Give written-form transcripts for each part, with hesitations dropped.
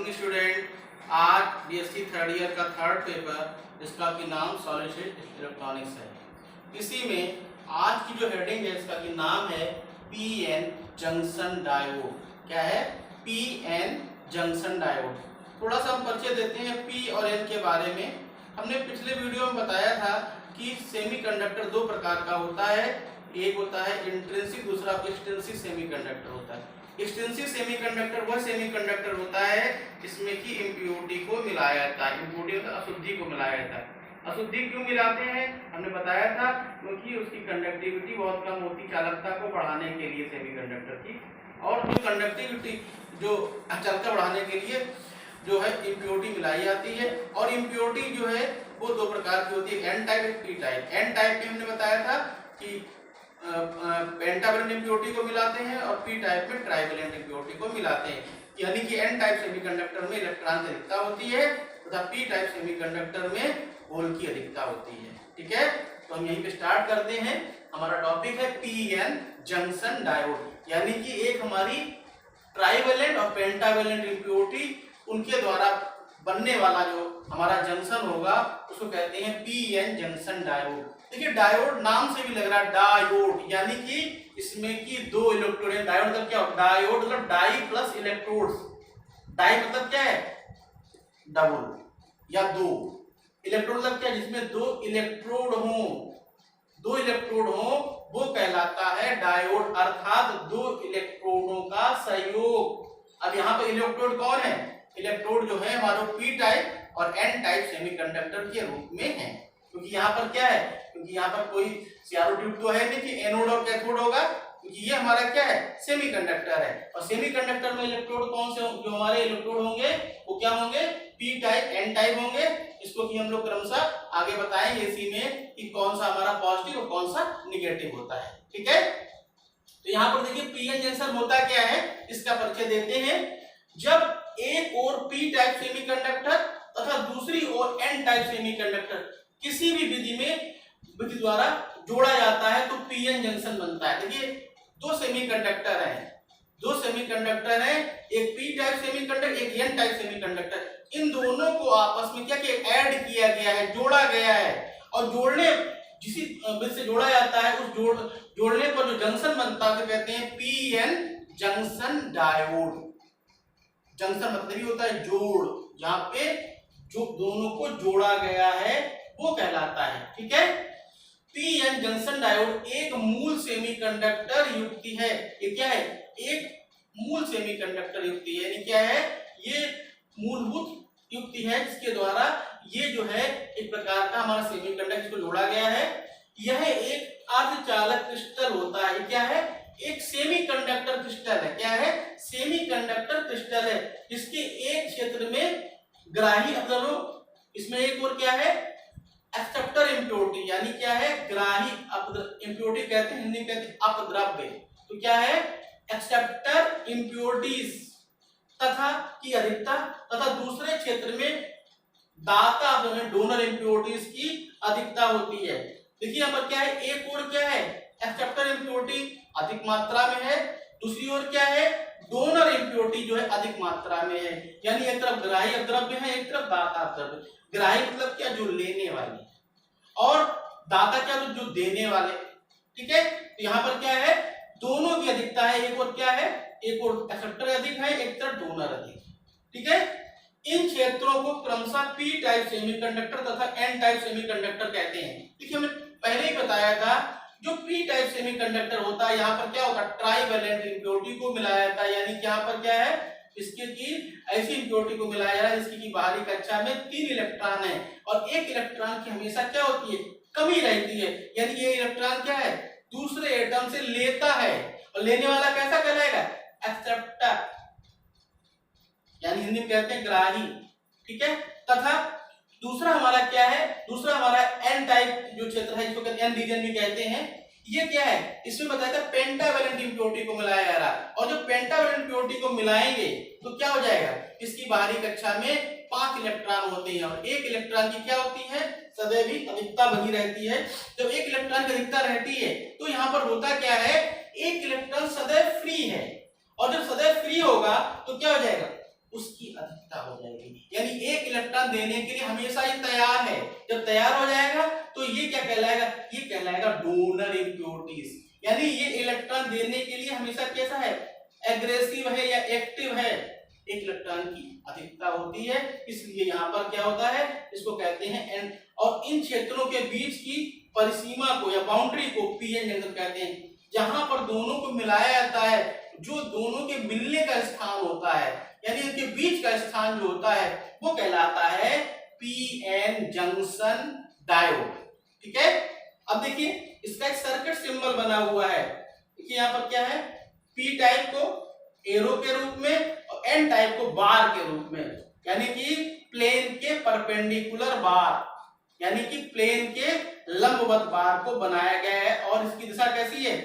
Morning student. आज BSc third year का third paper, जिसका कि नाम सॉलिड स्टेट इलेक्ट्रॉनिक्स है। इसी में आज की जो हेडिंग है इसका कि नाम है पीएन जंक्शन डायोड। क्या है? PN junction diode. थोड़ा सा हम परिचय देते हैं पी और एन के बारे में। हमने पिछले वीडियो में बताया था कि सेमीकंडक्टर दो प्रकार का होता है, एक होता है इंट्रिंसिक, दूसरा एक्सट्रिंसिक सेमीकंडक्टर होता है। एक्सट्रिंसिक सेमीकंडक्टर वह सेमीकंडक्टर होता है जिसमें कि इम्प्योरिटी को मिलाया जाता है। इम्प्योरिटी मतलब अशुद्धि को मिलाया जाता है। अशुद्धि क्यों मिलाते हैं हमने बताया था, क्योंकि उसकी कंडक्टिविटी बहुत कम होती, चालकता को बढ़ाने के लिए सेमीकंडक्टर की, और जो कंडक्टिविटी जो चालकता बढ़ाने के लिए जो है इम्प्योरिटी मिलाई जाती है। और इम्प्योरिटी जो है वो दो प्रकार की होती है, एन टाइप और पी टाइप। एन टाइप में हमने बताया था कि पेंटावलेंट इम्प्योरिटी को मिलाते हैं और पी टाइप में ट्राइवलेंट इम्प्योरिटी को मिलाते हैं। यानी कि एन टाइप सेमीकंडक्टर में इलेक्ट्रॉन की अधिकता होती है तथा पी टाइप सेमीकंडक्टर में होल की अधिकता होती है। ठीक है, तो हम यहीं पे स्टार्ट करते हैं। हमारा टॉपिक है पीएन जंक्शन डायोड, यानी कि एक हमारी ट्राइवलेंट और पेंटावलेंट इम्प्योरिटी उनके द्वारा बनने वाला जो हमारा जंक्शन होगा उसको कहते हैं पीएन जंक्शन डायोड। देखिए डायोड नाम से भी लग रहा है डायोड, यानी कि इसमें की दो इलेक्ट्रोड है। डायोड मतलब क्या? डायोड मतलब डाई प्लस इलेक्ट्रोड्स। डाई मतलब क्या है? डबल या दो। इलेक्ट्रोड मतलब क्या? जिसमें दो इलेक्ट्रोड हो, दो इलेक्ट्रोड हो वो कहलाता है डायोड, अर्थात दो इलेक्ट्रोडों का संयोग। अब यहाँ पर इलेक्ट्रोड कौन है? इलेक्ट्रोड जो है हमारा पी टाइप और एन टाइप सेमीकंडक्टर के रूप में है। क्योंकि यहाँ पर क्या है? क्योंकि यहाँ पर कोई सीआरओ ट्यूब तो है नहीं कि एनोड और कैथोड होगा, क्योंकि ये हमारा क्या है? सेमीकंडक्टर है। और सेमीकंडक्टर में इलेक्ट्रोड कौन से जो हमारे इलेक्ट्रोड होंगे वो क्या होंगे? पी टाइप एन टाइप होंगे। इसको कि हम लोग क्रमशः आगे बताएंगे इसी में कि कौन सा हमारा पॉजिटिव और कौन सा निगेटिव होता है। ठीक है, तो यहाँ पर देखिए पीएन जंक्शन होता क्या है इसका परिचय देते हैं। जब एक और पी टाइप सेमीकंडक्टर तथा दूसरी ओर एन टाइप सेमीकंडक्टर किसी भी विधि द्वारा जोड़ा जाता है तो पीएन जंक्शन बनता है। देखिए दो सेमीकंडक्टर हैं, एक पी टाइप सेमीकंडक्टर, एक एन टाइप सेमीकंडक्टर। इन दोनों को आपस में क्या किया? ऐड किया गया है, जोड़ा गया है। और जोड़ने जिस विधि से जोड़ा जाता है उस जोड़ने पर जो जंक्शन बनता है तो कहते हैं पीएन जंक्शन डायोड। जंक्शन मतलब ही होता है जोड़, जहां पे जो दोनों को जोड़ा गया है वो कहलाता है। ठीक है, पीएन जंक्शन डायोड एक मूल सेमीकंडक्टर युक्ति है। ये क्या है? एक मूल सेमीकंडक्टर युक्ति है। यानी क्या है? ये मूलभूत युक्ति है जिसके द्वारा ये जो है एक प्रकार का हमारा सेमीकंडक्टर जिसको जोड़ा गया है, यह एक अर्धचालक क्रिस्टल होता है। क्या है? एक सेमीकंडक्टर क्रिस्टल है। क्या है? सेमीकंडक्टर क्रिस्टल है जिसके एक क्षेत्र में ग्राही मतलब इसमें एक और क्या है? एक्सेप्टर इम्प्योरिटी, यानी क्या है? ग्राही इम्प्योरिटी कहते हैं, हिंदी में कहते हैं अपद्रव्य। तो क्या है? एक्सेप्टर इम्प्योरिटीज तथा की अधिकता तथा दूसरे क्षेत्र में दाता डोनर इम्प्योरिटीज की अधिकता होती है। देखिए यहाँ पर क्या है? एक और क्या है? एक्सेप्टर इम्प्योरिटी अधिक मात्रा में है, दूसरी ओर क्या है? डोनर इम्प्योरिटी जो है अधिक मात्रा में है। यानी एक तरफ ग्राही अद्रव्य है, एक तरफ दाता अद्रव्य। ग्राही मतलब क्या? जो लेने वाले, और दाता क्या? जो देने वाले। ठीक है, तो यहाँ पर क्या है? दोनों की अधिकता है। एक और क्या है? एक और एक्सेप्टर अधिक है, एक तरफ डोनर अधिक। ठीक है, इन क्षेत्रों को क्रमशः पी टाइप सेमीकंडक्टर तथा एन टाइप सेमीकंडक्टर कहते हैं। देखिए हमने पहले ही बताया था जो पी टाइप सेमीकंडक्टर होता है यहाँ पर क्या होता है? ट्राइवलेंट इम्प्योरिटी को मिलाया जाता है। यानी कि यहाँ पर क्या है? इसके की ऐसी इम्प्योरिटी को मिलाया जा रहा है जिसकी की बाहरी कक्षा में 3 इलेक्ट्रॉन है और एक इलेक्ट्रॉन की हमेशा क्या होती है? कमी रहती है। यानी ये इलेक्ट्रॉन क्या है? दूसरे एटम से लेता है, और लेने वाला कैसा कहलाएगा? एक्सेप्टर, यानी हिंदी में कहते हैं ग्राही। ठीक है, तथा दूसरा हमारा क्या है? दूसरा हमारा एन टाइप जो क्षेत्र है जिसको कहते हैं एन रीजन भी कहते हैं। ये क्या है? इसमें बताया था पेंटावलेंट इम्प्योरिटी को मिलाया जा रहा है, और जो पेंटावलेंट इम्प्योरिटी को मिलाएंगे तो क्या हो जाएगा? इसकी बाहरी कक्षा में 5 इलेक्ट्रॉन होते हैं और एक इलेक्ट्रॉन की क्या होती है? सदैव ही अधिकता बनी रहती है। जब एक इलेक्ट्रॉन की अधिकता रहती है तो यहाँ पर होता क्या है? एक इलेक्ट्रॉन सदैव फ्री है, और जब सदैव फ्री होगा तो क्या हो जाएगा? उसकी अधिकता हो जाएगी। यानी एक इलेक्ट्रॉन देने के लिए हमेशा ये तैयार है। जब तैयार हो जाएगा तो ये क्या कहलाएगा, ये कहलाएगा डोनर इम्प्योरिटीज। यानी ये इलेक्ट्रॉन देने के लिए हमेशा कैसा है, एग्रेसिव है या एक्टिव है। एक इलेक्ट्रॉन की अधिकता होती है, इसलिए यहाँ पर क्या होता है, इसको कहते हैं एन। और इन क्षेत्रों के बीच की परिसीमा को या बाउंड्री को पीएन जंक्शन कहते हैं, जहां पर दोनों को मिलाया जाता है। जो दोनों के मिलने का स्थान होता है, यानी इनके बीच का स्थान जो होता है वो कहलाता है पीएन जंक्शन डायोड। ठीक है, अब देखिए इसका एक सर्किट सिंबल बना हुआ है। देखिए यहाँ पर क्या है, पी टाइप को एरो के रूप में और एन टाइप को बार के रूप में, यानी कि प्लेन के परपेंडिकुलर बार, यानी कि प्लेन के लंबवत बार को बनाया गया है। और इसकी दिशा कैसी है,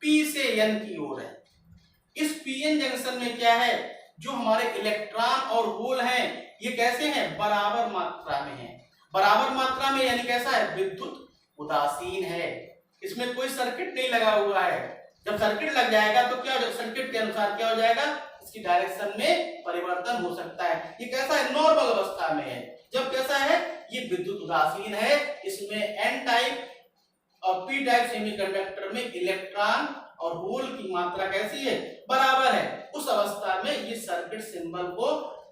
पी से एन की ओर है। इस पीएन जंक्शन में क्या है, जो हमारे इलेक्ट्रॉन और होल हैं ये कैसे हैं, बराबर मात्रा में हैं। बराबर मात्रा में यानी कैसा है, विद्युत उदासीन है। इसमें कोई सर्किट नहीं लगा हुआ है। जब सर्किट लग जाएगा तो क्या, सर्किट के अनुसार क्या हो जाएगा, इसकी डायरेक्शन में परिवर्तन हो सकता है। ये कैसा है, नॉर्मल अवस्था में है। जब कैसा है, ये विद्युत उदासीन है। इसमें एन टाइप और पी टाइप सेमीकंडक्टर में इलेक्ट्रॉन और होल की मात्रा कैसी है, बराबर है। उस अवस्था में ये सर्किट सिंबल को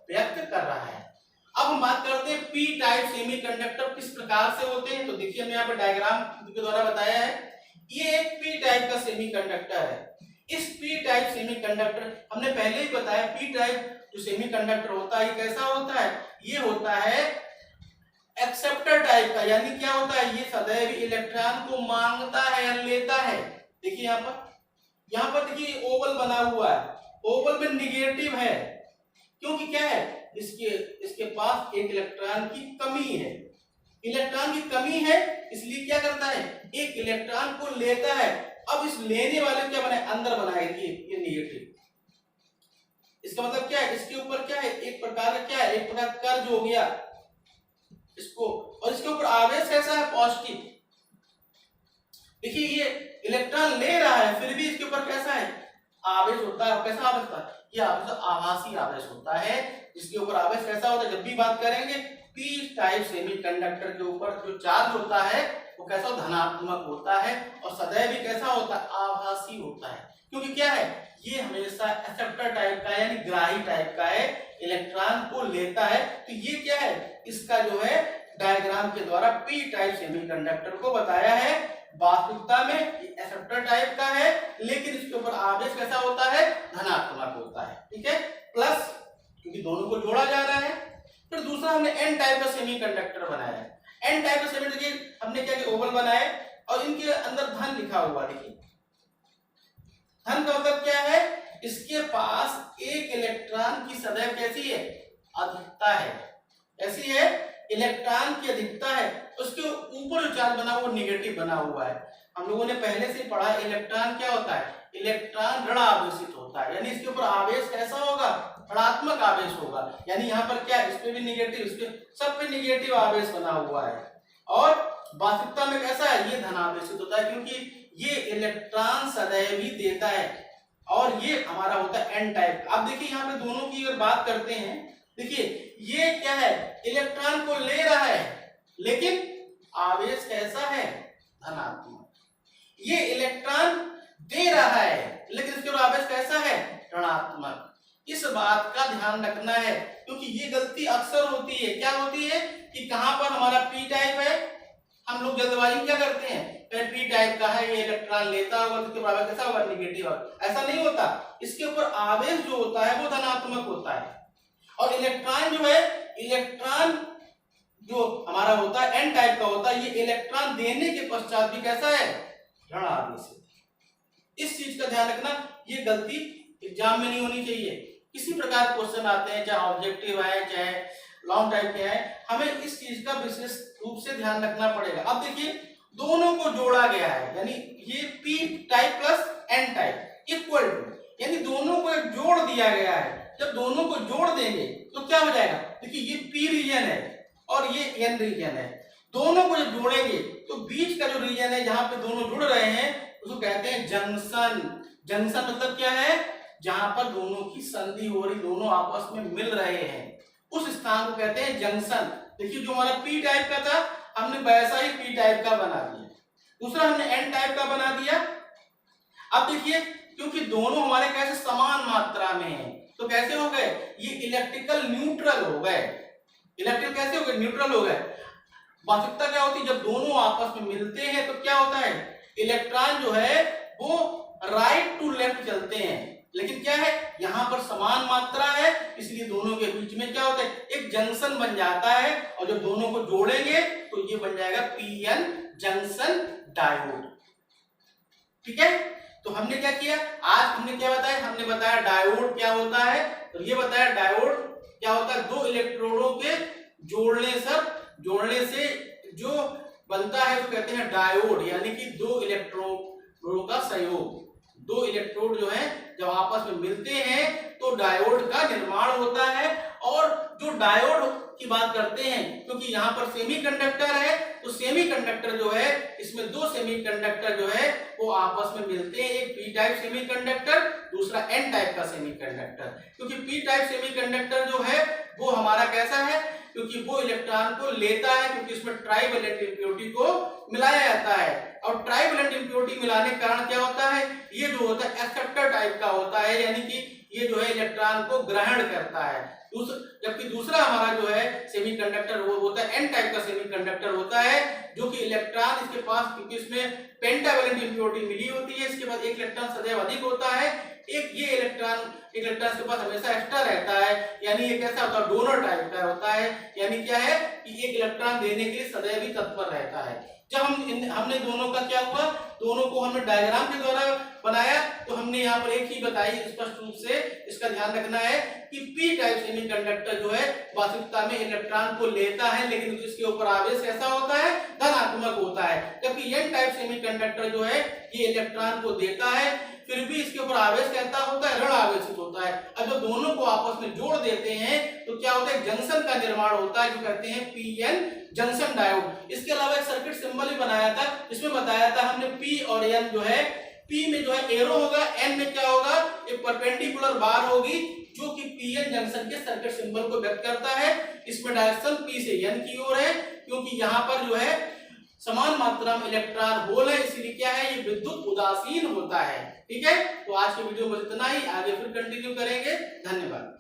व्यक्त कर रहा है। अब हम बात करते हैं पी टाइप सेमीकंडक्टर किस प्रकार से होते हैं। तो देखिए हमने यहाँ पर डायग्राम के द्वारा बताया है, ये एक पी टाइप का सेमीकंडक्टर है। इस पी टाइप सेमीकंडक्टर हमने पहले ही बताया, पी टाइप जो सेमीकंडक्टर होता है ये कैसा होता है, ये होता है एक्सेप्टर टाइप का। यानी क्या होता है, ये सदैव इलेक्ट्रॉन को मांगता है या लेता है। देखिए यहाँ पर देखिए ओवल बना हुआ है, ओवल में निगेटिव है क्योंकि क्या है, इसके पास एक इलेक्ट्रॉन की कमी है। इलेक्ट्रॉन की कमी है इसलिए क्या करता है, एक इलेक्ट्रॉन को लेता है। अब इस लेने वाले क्या बनाए, अंदर बनाएगी ये निगेटिव। इसका मतलब क्या है, इसके ऊपर क्या है, एक प्रकार का क्या है, एक प्रकार कर्ज हो गया इसको, और इसके ऊपर आवेश कैसा है, पॉजिटिव। देखिए ये इलेक्ट्रॉन ले रहा है फिर भी इसके ऊपर कैसा है, आवेश होता है। कैसा आवेश होता है, ये आवेश आभासी आवेश होता है। इसके ऊपर आवेश कैसा होता है, जब भी बात करेंगे पी टाइप सेमीकंडक्टर के ऊपर जो चार्ज होता है वो कैसा धनात्मक होता है और सदैव भी कैसा होता है, आभासी होता है। क्योंकि क्या है, ये हमेशा एक्सेप्टर टाइप का यानी ग्राही टाइप का है, इलेक्ट्रॉन को लेता है। तो ये क्या है, इसका जो है डायग्राम के द्वारा पी टाइप सेमीकंडक्टर को बताया है। वास्तविकता में एक्सेप्टर टाइप का है लेकिन इसके ऊपर आवेश कैसा होता है, धनात्मक होता है। ठीक है, प्लस क्योंकि दोनों को जोड़ा जा रहा है। फिर दूसरा हमने एन टाइप का सेमीकंडक्टर बनाया है। एन टाइप का सेमीकंडक्टर हमने क्या किया, ओवल बनाए और इनके अंदर धन लिखा हुआ। देखिए धन का मतलब क्या है, इसके पास एक इलेक्ट्रॉन की सदैव कैसी है, अधिकता है। ऐसी है, इलेक्ट्रॉन की अधिकता है, उसके ऊपर जो चार्ज बना वो निगेटिव बना हुआ है। हम लोगों ने पहले से पढ़ा इलेक्ट्रॉन क्या होता है, इलेक्ट्रॉन ऋण आवेशित होता है। यानी इसके ऊपर आवेश कैसा होगा, ऋणात्मक आवेश होगा। यानी यहाँ पर क्या, इस पे भी निगेटिव, इस पे सब पे निगेटिव आवेश बना हुआ है। और वास्तविकता में कैसा है, ये धनावेशित होता है क्योंकि ये इलेक्ट्रॉन सदैव ही देता है। और ये हमारा होता है एन टाइप। अब देखिए यहाँ पे दोनों की अगर बात करते हैं, देखिए ये क्या है, इलेक्ट्रॉन को ले रहा है लेकिन आवेश कैसा है, धनात्मक। ये इलेक्ट्रॉन दे रहा है लेकिन इसके ऊपर आवेश कैसा है, ऋणात्मक। इस बात का ध्यान रखना है क्योंकि ये गलती अक्सर होती है। क्या होती है कि कहां पर हमारा पी टाइप है, हम लोग जल्दबाजी क्या करते हैं, पी टाइप का है, ये इलेक्ट्रॉन लेता होगा तो आवेश कैसा होगा, निगेटिव होगा। ऐसा नहीं होता, इसके ऊपर आवेश जो होता है वो धनात्मक होता है। और इलेक्ट्रॉन जो है, इलेक्ट्रॉन जो हमारा होता है एन टाइप का होता है, ये इलेक्ट्रॉन देने के पश्चात भी कैसा है, ऋण आवेशित। इस चीज का ध्यान रखना, ये गलती एग्जाम में नहीं होनी चाहिए। किसी प्रकार क्वेश्चन आते हैं, चाहे ऑब्जेक्टिव है चाहे लॉन्ग टाइप के है, हमें इस चीज का विशेष रूप से ध्यान रखना पड़ेगा। अब देखिए दोनों को जोड़ा गया है, यानी ये P type plus n type equal to, यानी दोनों को एक जोड़ दिया गया है। जब दोनों को जोड़ देंगे तो क्या हो जाएगा, देखिए ये पी रीजन है और ये एन रीजन है। दोनों को जब जोड़ेंगे तो बीच का जो रीजन है जहां पे दोनों जुड़ रहे हैं उसको कहते हैं जंक्शन। जंक्शन मतलब क्या है, जहां पर दोनों की संधि हो रही, दोनों आपस में मिल रहे हैं, उस स्थान को कहते हैं जंक्शन। देखिए जो हमारा पी टाइप का था हमने वैसा ही पी टाइप का बना दिया, दूसरा हमने एन टाइप का बना दिया। अब देखिए क्योंकि दोनों हमारे कैसे समान मात्रा में हैं तो कैसे हो गए, ये इलेक्ट्रिकल न्यूट्रल हो गए। इलेक्ट्रिकल कैसे हो गए, न्यूट्रल हो गए। वास्तविकता क्या होती है, जब दोनों आपस में मिलते हैं तो क्या होता है, इलेक्ट्रॉन जो है वो राइट टू लेफ्ट चलते हैं, लेकिन क्या है यहाँ पर समान मात्रा है, इसलिए दोनों के बीच में क्या होता है, एक जंक्शन बन जाता है, और जब दोनों को जोड़ेंगे तो ये बन जाएगा पीएन जंक्शन डायोड। ठीक है, तो हमने क्या किया, आज हमने क्या बताया, हमने बताया डायोड क्या होता है, तो ये बताया डायोड क्या होता है, दो इलेक्ट्रोडों के जोड़ने से जो बनता है तो कहते हैं डायोड, यानी कि दो इलेक्ट्रोडों का सहयोग। दो इलेक्ट्रोड जो है जब आपस में मिलते हैं तो डायोड का निर्माण होता है। और जो डायोड की बात करते हैं, क्योंकि यहाँ पर सेमीकंडक्टर है तो सेमीकंडक्टर जो है इसमें दो सेमीकंडक्टर जो है वो आपस में मिलते हैं, एक पी टाइप सेमीकंडक्टर, दूसरा एन टाइप का सेमीकंडक्टर। क्योंकि पी टाइप सेमीकंडक्टर जो है वो हमारा कैसा है, क्योंकि वो इलेक्ट्रॉन को लेता है, क्योंकि इसमें ट्राइवेलेंट इम्प्योरिटी को मिलाया जाता है, और ट्राइवेलेंट इम्प्योरिटी मिलाने के कारण क्या होता है, ये जो होता है एक्सेप्टर टाइप का होता है, यानी कि ये जो है इलेक्ट्रॉन को ग्रहण करता है। जबकि दूसरा हमारा जो है सेमीकंडक्टर वो होता है एन टाइप का सेमीकंडक्टर होता है, जो कि इलेक्ट्रॉन इसके पास, क्योंकि इसमें पेंटावेलेंट इम्प्योरिटी मिली होती है, इसके बाद एक इलेक्ट्रॉन सदैव अधिक होता है, एक ये इलेक्ट्रॉन के पास हमेशा एक्स्ट्रा रहता है, यानी ये कैसा होता है, डोनर टाइप का होता है, यानी क्या है कि एक इलेक्ट्रॉन देने के लिए सदैव ही तत्पर रहता है। जब हमने दोनों का क्या हुआ, दोनों को हमने डायग्राम के द्वारा बनाया, तो हमने यहाँ पर एक ही बताई स्पष्ट रूप से, इसका ध्यान रखना है कि पी टाइप सेमीकंडक्टर जो है वास्तविकता में इलेक्ट्रॉन को लेता है, लेकिन इसके ऊपर आवेश कैसा होता है, धनात्मक होता है। जबकि एन टाइप सेमीकंडक्टर जो है ये इलेक्ट्रॉन को देता है, फिर भी इसके ऊपर आवेश कैसा होता है, ऋण आवेशित होता है। अब जब दोनों को आपस में जोड़ देते हैं तो क्या होता है, जंक्शन का निर्माण होता है, जो कहते हैं पीएन जंक्शन डायोड। इसके अलावा एक सर्किट सिंबल भी बनाया था, इसमें बताया था हमने पी और एन जो है, पी में जो है एरो होगा, एन में क्या होगा, एक परपेंडिकुलर बार होगी, जो कि पीएन जंक्शन के सर्किट सिंबल को व्यक्त करता है। इसमें डायरेक्शन पी से एन की ओर है, क्योंकि यहाँ पर जो है समान मात्रा में इलेक्ट्रॉन होल है, इसीलिए क्या है, ये विद्युत उदासीन होता है। ठीक है, तो आज के वीडियो में इतना ही, आगे फिर कंटिन्यू करेंगे। धन्यवाद।